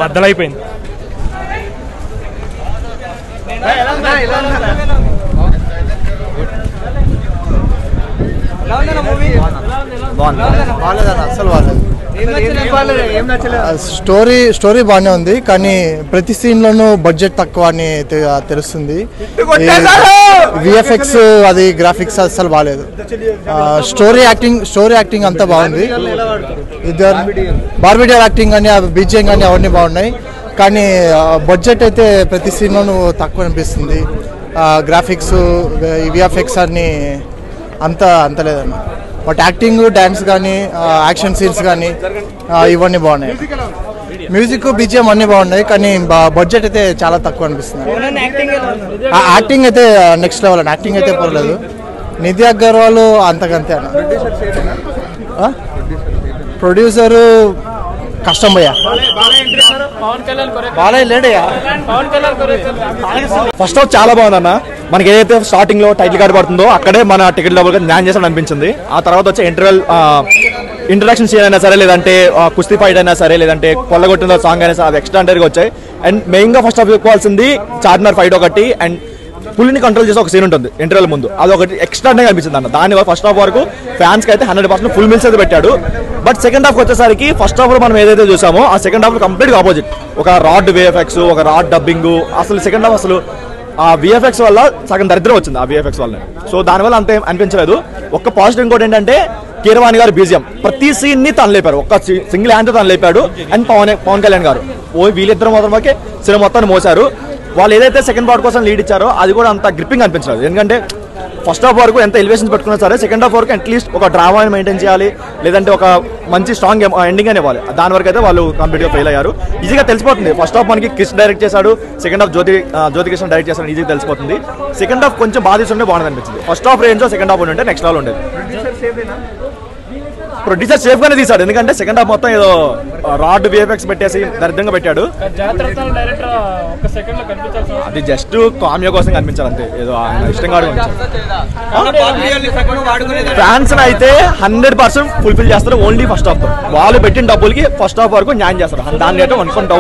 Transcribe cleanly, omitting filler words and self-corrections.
బద్దలైపోయింది. Story బాగానే ఉంది, కానీ ప్రతి సీన్ లోనూ బడ్జెట్ తక్కువ అని తెలుస్తుంది. విఎఫ్ఎక్స్ అది గ్రాఫిక్స్ అసలు బాగాలేదు. స్టోరీ యాక్టింగ్ అంతా బాగుంది. బార్బిడియర్ యాక్టింగ్ కానీ బీజిఎం కానీ అవన్నీ బాగున్నాయి, కానీ బడ్జెట్ అయితే ప్రతి సీన్ లోనూ తక్కువ అనిపిస్తుంది. గ్రాఫిక్స్ విఎఫ్ఎక్స్ అన్ని అంత లేదన్న. బట్ యాక్టింగ్, డాన్స్ కానీ, యాక్షన్ సీన్స్ కానీ ఇవన్నీ బాగున్నాయి. మ్యూజిక్, బీజిఎం అన్నీ బాగున్నాయి, కానీ బడ్జెట్ అయితే చాలా తక్కువ అనిపిస్తుంది. యాక్టింగ్ అయితే నెక్స్ట్ లెవెల్ అన్న. యాక్టింగ్ అయితే పర్లేదు. నిధి అగర్వాల్ అంతకంతే అన్న. ప్రొడ్యూసరు కష్టం భయ్యా. ఫస్ట్ హాఫ్ చాలా బాగుందన్న. మనకి ఏదైతే స్టార్టింగ్ లో టైటిల్ కార్డ్ పడుతుందో అక్కడే మన టికెట్ డబ్బులు న్యాయం చేసాడు అనిపించింది. ఆ తర్వాత వచ్చే ఇంట్రడక్షన్ సీన్ అయినా సరే, లేదంటే కుస్తీ ఫైట్ అయినా సరే, లేదంటే కొల్లగొట్టిన సాంగ్ అయినా సరే, అది ఎక్స్ట్రాండరీగా వచ్చాయి. అండ్ మెయిన్ గా ఫస్ట్ హాఫ్ చెప్పుకోవాల్సింది చార్మినార్ ఫైట్ ఒకటి, అండ్ పులిని కంట్రోల్ చేసే ఒక సీన్ ఉంటుంది ఇంటర్వెల్ ముందు, అది ఒకటి ఎక్స్ట్రాండరీగా అనిపించింది అన్న. దాని ఫస్ట్ హాఫ్ వరకు ఫ్యాన్స్ కి అయితే 100% ఫుల్ మిల్స్ అయితే పెట్టాడు. బట్ సెకండ్ హాఫ్ వచ్చేసరికి ఫస్ట్ హాఫ్ లో మనం ఏదైతే చూసామో ఆ సెకండ్ హాఫ్ లో కంప్లీట్ ఆపోజిట్. ఒక రాడ్ విఎఫ్ఎక్స్, ఒక రాడ్ డబ్బింగ్, అసలు సెకండ్ హాఫ్ అసలు ఆ విఎఫ్ఎక్స్ వల్ల సగం దరిద్రం వచ్చింది ఆ విఎఫ్ఎక్స్ వల్ల. సో దానివల్ల అంత అనిపించలేదు. ఒక్క పాజిటివ్ ఇంకోటి ఏంటంటే కీరవాణి గారు బీజిఎం ప్రతి సీన్ ని తను లేపారు, ఒక్క సింగిల్ హ్యాండ్ తను లేపాడు. అండ్ పవన్ కళ్యాణ్ గారు వీళ్ళిద్దరు మాత్రమే సినిమా మొత్తాన్ని మోసారు. వాళ్ళు ఏదైతే సెకండ్ పార్ట్ కోసం లీడ్ ఇచ్చారో అది కూడా అంత గ్రిప్పింగ్ అనిపించలేదు. ఎందుకంటే ఫస్ట్ హాఫ్ వరకు ఎంత ఎలివేషన్స్ పెట్టుకున్నా సరే సెకండ్ హాఫ్ వరకు అట్లీస్ట్ ఒక డ్రామాని మెయింటైన్ చేయాలి, లేదంటే ఒక మంచి స్ట్రాంగ్ ఎండింగ్ అని ఇవ్వాలి. దాని వరకు అయితే వాళ్ళు కంప్లీట్గా ఫెయిల్ అయ్యారు. ఈజీగా తెలిసిపోతుంది. ఫస్ట్ హాఫ్ మనకి క్రిష్ డైరెక్ట్ చేశాడు, సెకండ్ హాఫ్ జ్యోతికృష్ణ డైరెక్ట్ చేశాడు, ఈజీగా తెలిసిపోతుంది. సెకండ్ హాఫ్ కొంచెం బాగా తీసుకుంటే బాగుంది అనిపించింది. First half range second half ఉంటే నెక్స్ట్ లెవెల్ ఉండేది. ప్రొడ్యూసర్ సేఫ్ గానే తీసాడు, ఎందుకంటే సెకండ్ హాఫ్ మొత్తం ఏదో రాడ్ విఎఫ్ఎక్స్ పెట్టేసి దరిద్రంగా పెట్టాడు. అది జస్ట్ కామియో కోసం కనిపించాలి అంతే, ఏదో ఇష్టంగా. ఫ్యాన్స్ అయితే 100% ఫుల్ఫిల్ చేస్తారు ఓన్లీ ఫస్ట్ హాఫ్. వాళ్ళు పెట్టిన డబ్బులకి ఫస్ట్ హాఫ్ వరకు న్యాయం చేస్తారు. దాన్ని అయితే 1 డౌన్